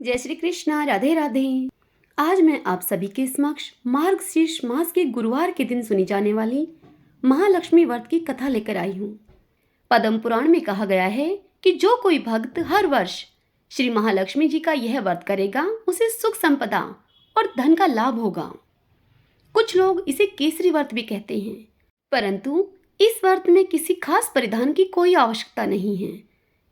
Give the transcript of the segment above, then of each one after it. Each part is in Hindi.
जय श्री कृष्णा। राधे राधे। आज मैं आप सभी के समक्ष मार्गशीर्ष मास के गुरुवार के दिन सुनी जाने वाली महालक्ष्मी व्रत की कथा लेकर आई हूँ। पद्म पुराण में कहा गया है कि जो कोई भक्त हर वर्ष श्री महालक्ष्मी जी का यह व्रत करेगा उसे सुख संपदा और धन का लाभ होगा। कुछ लोग इसे केसरी व्रत भी कहते हैं, परंतु इस व्रत में किसी खास परिधान की कोई आवश्यकता नहीं है।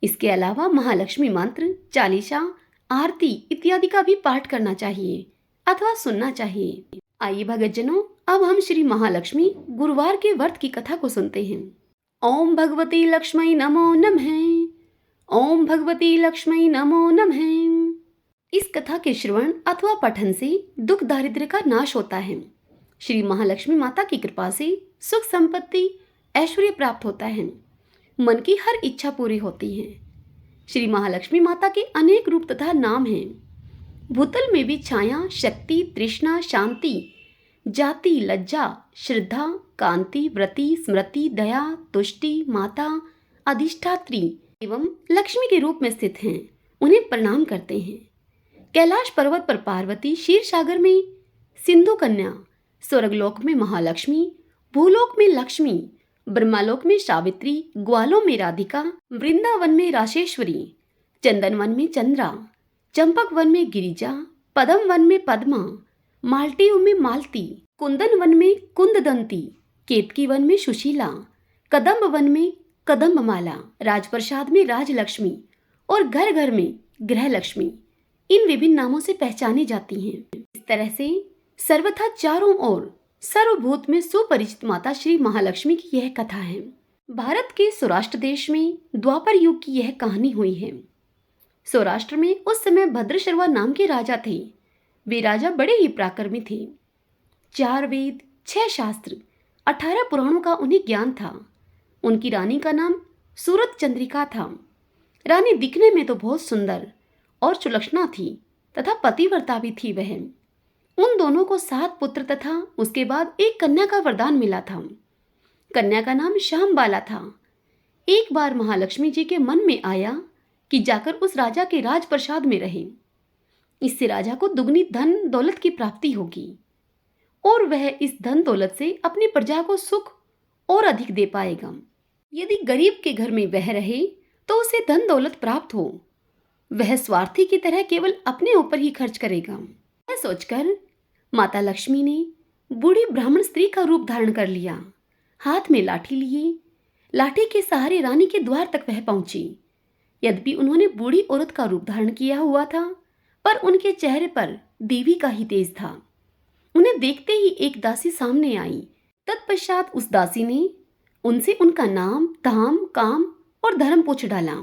इसके अलावा महालक्ष्मी मंत्र, चालीसा, आरती इत्यादि का भी पाठ करना चाहिए अथवा सुनना चाहिए। आइए भगतजनों, अब हम श्री महालक्ष्मी गुरुवार के व्रत की कथा को सुनते हैं। ओम भगवती लक्ष्मी नमो नमः। ओम भगवती लक्ष्मी नमो नमः। इस कथा के श्रवण अथवा पठन से दुख दारिद्र्य का नाश होता है। श्री महालक्ष्मी माता की कृपा से सुख संपत्ति ऐश्वर्य प्राप्त होता है। मन की हर इच्छा पूरी होती है। श्री महालक्ष्मी माता के अनेक रूप तथा नाम हैं। भूतल में भी छाया, शक्ति, तृष्णा, शांति, जाति, लज्जा, श्रद्धा, कांति, व्रति, स्मृति, दया, तुष्टि, माता, अधिष्ठात्री एवं लक्ष्मी के रूप में स्थित हैं। उन्हें प्रणाम करते हैं। कैलाश पर्वत पर पार्वती, क्षीर सागर में सिंधु कन्या, स्वर्गलोक में महालक्ष्मी, भूलोक में लक्ष्मी, ब्रह्मालोक में सावित्री, ग्वालों में राधिका, वृंदावन में राशेश्वरी, चंदन वन में चंद्रा, चंपक वन में गिरिजा, पद्म वन में पद्मा, माल्टियों में मालती, कुंदन वन में कुंददंती, केतकी वन में सुशीला, कदम्ब वन में कदम्बमाला, राजप्रसाद में राजलक्ष्मी और घर घर में गृहलक्ष्मी इन विभिन्न नामों से पहचानी जाती हैं। इस तरह से सर्वथा चारों ओर सर्वभूत में सुपरिचित माता श्री महालक्ष्मी की यह कथा है। भारत के सौराष्ट्र देश में द्वापर युग की यह कहानी हुई है। सौराष्ट्र में उस समय भद्रशर्वा नाम के राजा थे। वे राजा बड़े ही पराक्रमी थे। 4 वेद, 6 शास्त्र, 18 पुराणों का उन्हें ज्ञान था। उनकी रानी का नाम सूरत चंद्रिका था। रानी दिखने में तो बहुत सुंदर और सुलक्षणा थी तथा पतिव्रता भी थी। वह उन दोनों को 7 पुत्र तथा उसके बाद एक कन्या का वरदान मिला था। कन्या का नाम श्यामबाला था। एक बार महालक्ष्मी जी के मन में आया कि जाकर उस राजा के राजप्रसाद में रहे। इससे राजा को दुगनी धन दौलत की प्राप्ति होगी और वह इस धन दौलत से अपनी प्रजा को सुख और अधिक दे पाएगा। यदि गरीब के घर में वह रहे तो उसे धन दौलत प्राप्त हो। वह स्वार्थी की तरह केवल अपने ऊपर ही खर्च करेगा। यह सोचकर माता लक्ष्मी ने बूढ़ी ब्राह्मण स्त्री का रूप धारण कर लिया। हाथ में लाठी लिए लाठी के सहारे रानी के द्वार तक वह पहुंची। यद्यपि उन्होंने बूढ़ी औरत का रूप धारण किया हुआ था, पर उनके चेहरे पर देवी का ही तेज था। उन्हें देखते ही एक दासी सामने आई। तत्पश्चात उस दासी ने उनसे उनका नाम, धाम, काम और धर्म पूछ डाला।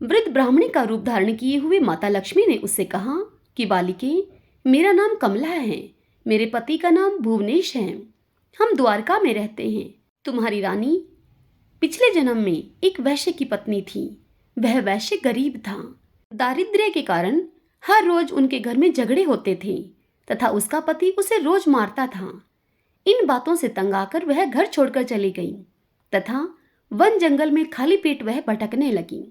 वृद्ध ब्राह्मणी का रूप धारण किए हुए माता लक्ष्मी ने उससे कहा कि बालिके, मेरा नाम कमला है। मेरे पति का नाम भुवनेश है। हम द्वारका में रहते हैं। तुम्हारी रानी पिछले जन्म में एक वैश्य की पत्नी थी। वह वैश्य गरीब था। दारिद्र्य के कारण हर रोज उनके घर में झगड़े होते थे तथा उसका पति उसे रोज मारता था। इन बातों से तंग आकर वह घर छोड़कर चली गई तथा वन जंगल में खाली पेट वह भटकने लगी।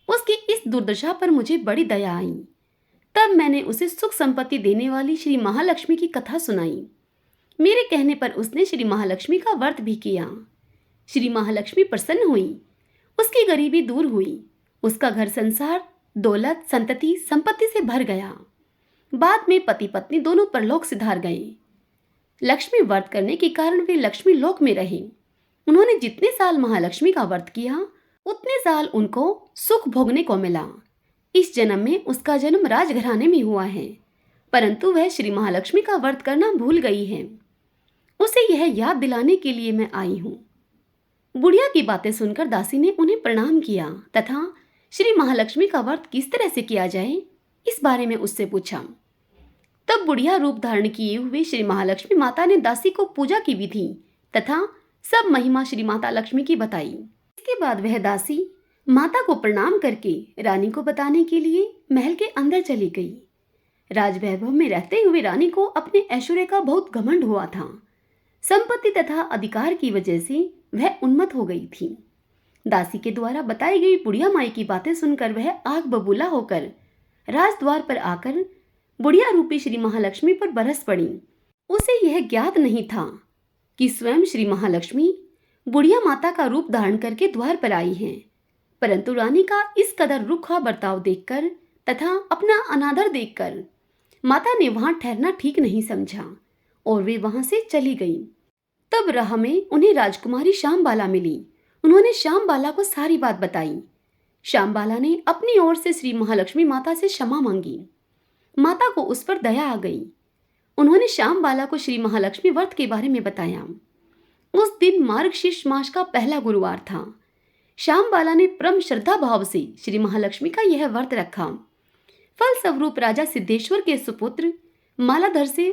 उसकी इस दुर्दशा पर मुझे बड़ी दया आई। तब मैंने उसे सुख संपत्ति देने वाली श्री महालक्ष्मी की कथा सुनाई। मेरे कहने पर उसने श्री महालक्ष्मी का व्रत भी किया। श्री महालक्ष्मी प्रसन्न हुई। उसकी गरीबी दूर हुई। उसका घर संसार, दौलत, संतति, संपत्ति से भर गया। बाद में पति पत्नी दोनों परलोक सिधार गए। लक्ष्मी व्रत करने के कारण वे लक्ष्मी लोक में रहे। उन्होंने जितने साल महालक्ष्मी का व्रत किया उतने साल उनको सुख भोगने को मिला। इस जन्म में उसका जन्म राजघराने में हुआ है, परंतु वह श्री महालक्ष्मी का व्रत करना भूल गई है। उसे यह याद दिलाने के लिए मैं आई हूँ। बुढ़िया की बातें सुनकर दासी ने उन्हें प्रणाम किया तथा श्री महालक्ष्मी का व्रत किस तरह से किया जाए इस बारे में उससे पूछा। तब बुढ़िया रूप धारण किए हुए श्री महालक्ष्मी माता ने दासी को पूजा की विधि तथा सब महिमा श्री माता लक्ष्मी की बताई। इसके बाद वह दासी माता को प्रणाम करके रानी को बताने के लिए महल के अंदर चली गई। राजवैभव में रहते हुए रानी को अपने ऐश्वर्य का बहुत घमंड हुआ था। संपत्ति तथा अधिकार की वजह से वह उन्मत्त हो गई थी। दासी के द्वारा बताई गई बुढ़िया माई की बातें सुनकर वह आग बबूला होकर राजद्वार पर आकर बुढ़िया रूपी श्री महालक्ष्मी पर बरस पड़ी। उसे यह ज्ञात नहीं था कि स्वयं श्री महालक्ष्मी बुढ़िया माता का रूप धारण करके द्वार पर आई हैं, परंतु रानी का इस कदर रुखा बर्ताव देखकर तथा अपना अनादर देखकर माता ने वहां ठहरना ठीक नहीं समझा और वे वहां से चली गईं। तब राह में उन्हें राजकुमारी श्यामबाला मिली। उन्होंने श्यामबाला को सारी बात बताई। श्यामबाला ने अपनी ओर से श्री महालक्ष्मी माता से क्षमा मांगी। माता को उस पर दया आ गई। उन्होंने श्यामबाला को श्री महालक्ष्मी व्रत के बारे में बताया। उस दिन मार्गशीर्ष मास का पहला गुरुवार था। श्यामबाला ने परम श्रद्धा भाव से श्री महालक्ष्मी का यह व्रत रखा। फलस्वरूप राजा सिद्धेश्वर के सुपुत्र मालाधर से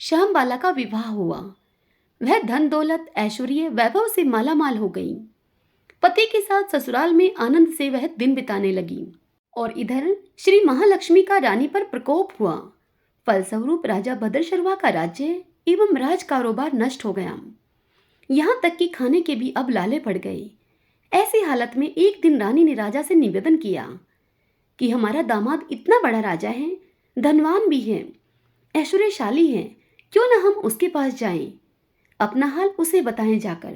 श्यामबाला का विवाह हुआ। वह धन दौलत ऐश्वर्य वैभव से मालामाल हो गई। पति के साथ ससुराल में आनंद से वह दिन बिताने लगी और इधर श्री महालक्ष्मी का रानी पर प्रकोप हुआ। फलस्वरूप राजा भद्रशर्वा का राज्य एवं राज कारोबार नष्ट हो गया। यहाँ तक कि खाने के भी अब लाले पड़ गए। ऐसी हालत में एक दिन रानी ने राजा से निवेदन किया कि हमारा दामाद इतना बड़ा राजा है, धनवान भी है, ऐश्वर्यशाली है, क्यों न हम उसके पास जाएं, अपना हाल उसे बताएं जाकर,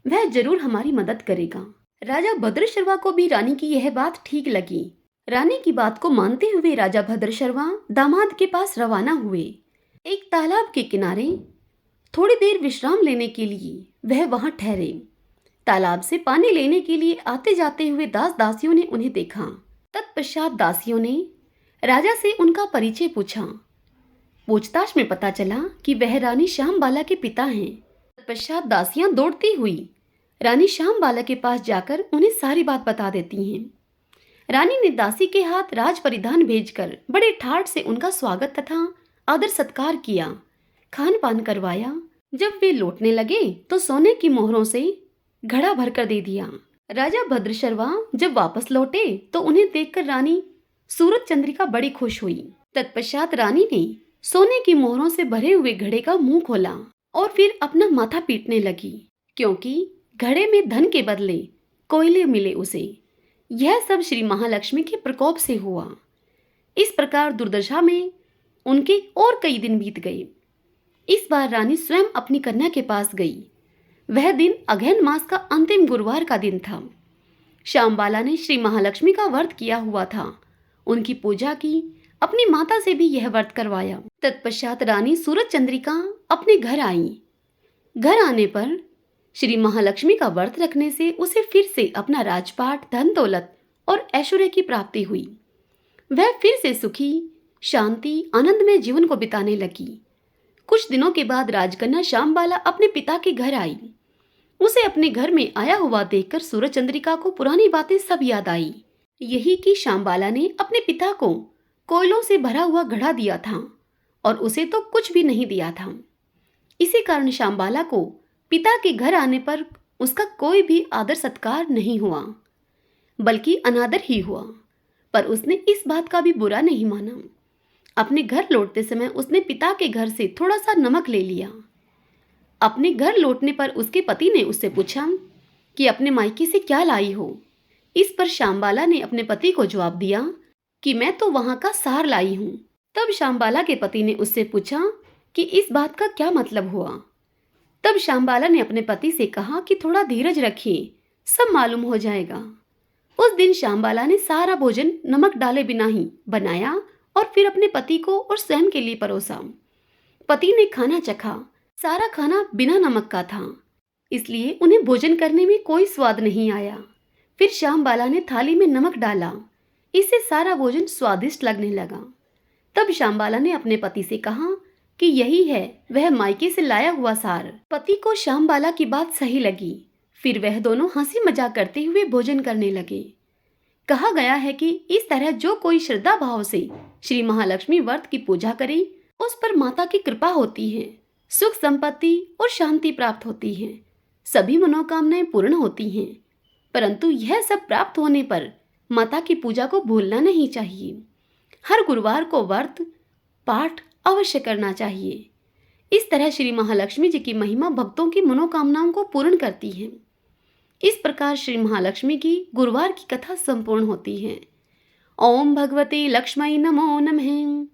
वह जरूर हमारी मदद करेगा। राजा भद्रशर्वा को भी रानी की यह बात ठीक लगी। रानी की बात को मानते हुए राजा भद्रशर्वा दामाद के पास रवाना हुए। एक तालाब के किनारे थोड़ी देर विश्राम लेने के लिए वह वहां ठहरे। तालाब से पानी लेने के लिए आते जाते हुए दास दासियों ने उन्हें देखा। तत्पश्चात दासियों ने राजा से उनका परिचय पूछा। पूछताछ में पता चला कि वह रानी श्यामबाला के पिता हैं। तत्पश्चात दासियां दौड़ती हुई रानी श्यामबाला के पास जाकर उन्हें सारी बात बता देती हैं। रानी ने दासी के हाथ राज परिधान भेजकर बड़े ठाठ से उनका स्वागत तथा आदर सत्कार किया, खान पान करवाया। जब वे लौटने लगे तो सोने की मोहरों से घड़ा भरकर दे दिया। राजा भद्रशर्वा जब वापस लौटे तो उन्हें देखकर रानी सूरज चंद्रिका बड़ी खुश हुई। तत्पश्चात रानी ने सोने की मोहरों से भरे हुए घड़े का मुंह खोला और फिर अपना माथा पीटने लगी, क्योंकि घड़े में धन के बदले कोयले मिले उसे। यह सब श्री महालक्ष्मी के प्रकोप से हुआ। इस प्रकार दुर्दशा में उनके और कई दिन बीत गए। इस बार रानी स्वयं अपनी कन्या के पास गई। वह दिन अगहन मास का अंतिम गुरुवार का दिन था। श्यामबाला ने श्री महालक्ष्मी का व्रत किया हुआ था। उनकी पूजा की, अपनी माता से भी यह व्रत करवाया। तत्पश्चात रानी सूरज चंद्रिका अपने घर आई। घर आने पर श्री महालक्ष्मी का व्रत रखने से उसे फिर से अपना राजपाट, धन दौलत और ऐश्वर्य की प्राप्ति हुई। वह फिर से सुखी, शांति, आनंद में जीवन को बिताने लगी। कुछ दिनों के बाद राजकन्या श्यामबाला अपने पिता के घर आई। उसे अपने घर में आया हुआ देखकर सूरज चंद्रिका को पुरानी बातें सब याद आई। यही कि श्यामबाला ने अपने पिता को कोयलों से भरा हुआ घड़ा दिया था और उसे तो कुछ भी नहीं दिया था। इसी कारण श्यामबाला को पिता के घर आने पर उसका कोई भी आदर सत्कार नहीं हुआ, बल्कि अनादर ही हुआ। पर उसने इस बात का भी बुरा नहीं माना। अपने घर लौटते समय उसने पिता के घर से थोड़ा सा नमक ले लिया। अपने घर लौटने पर उसके पति ने उससे पूछा कि अपने मायके से क्या लाई हो। इस पर श्यामबाला ने अपने पति को जवाब दिया कि मैं तो वहां का सार लाई हूँ। तब श्यामबाला के पति ने उससे पूछा कि इस बात का क्या मतलब हुआ। तब श्यामबाला ने अपने पति से कहा कि थोड़ा धीरज रखिए, सब मालूम हो जाएगा। उस दिन श्यामबाला ने सारा भोजन नमक डाले बिना ही बनाया और फिर अपने पति को और स्वयं के लिए परोसा। पति ने खाना चखा। सारा खाना बिना नमक का था, इसलिए उन्हें भोजन करने में कोई स्वाद नहीं आया। फिर श्यामबाला ने थाली में नमक डाला। इससे सारा भोजन स्वादिष्ट लगने लगा। तब श्यामबाला ने अपने पति से कहा कि यही है वह मायके से लाया हुआ सार। पति को श्यामबाला की बात सही लगी। फिर वह दोनों हंसी मजाक करते हुए भोजन करने लगे। कहा गया है कि इस तरह जो कोई श्रद्धा भाव से श्री महालक्ष्मी व्रत की पूजा करे, उस पर माता की कृपा होती है, सुख संपत्ति और शांति प्राप्त होती है, सभी मनोकामनाएं पूर्ण होती हैं। परंतु यह सब प्राप्त होने पर माता की पूजा को भूलना नहीं चाहिए। हर गुरुवार को व्रत पाठ अवश्य करना चाहिए। इस तरह श्री महालक्ष्मी जी की महिमा भक्तों की मनोकामनाओं को पूर्ण करती है। इस प्रकार श्री महालक्ष्मी की गुरुवार की कथा संपूर्ण होती है ओम भगवते लक्ष्मी नमो नमः।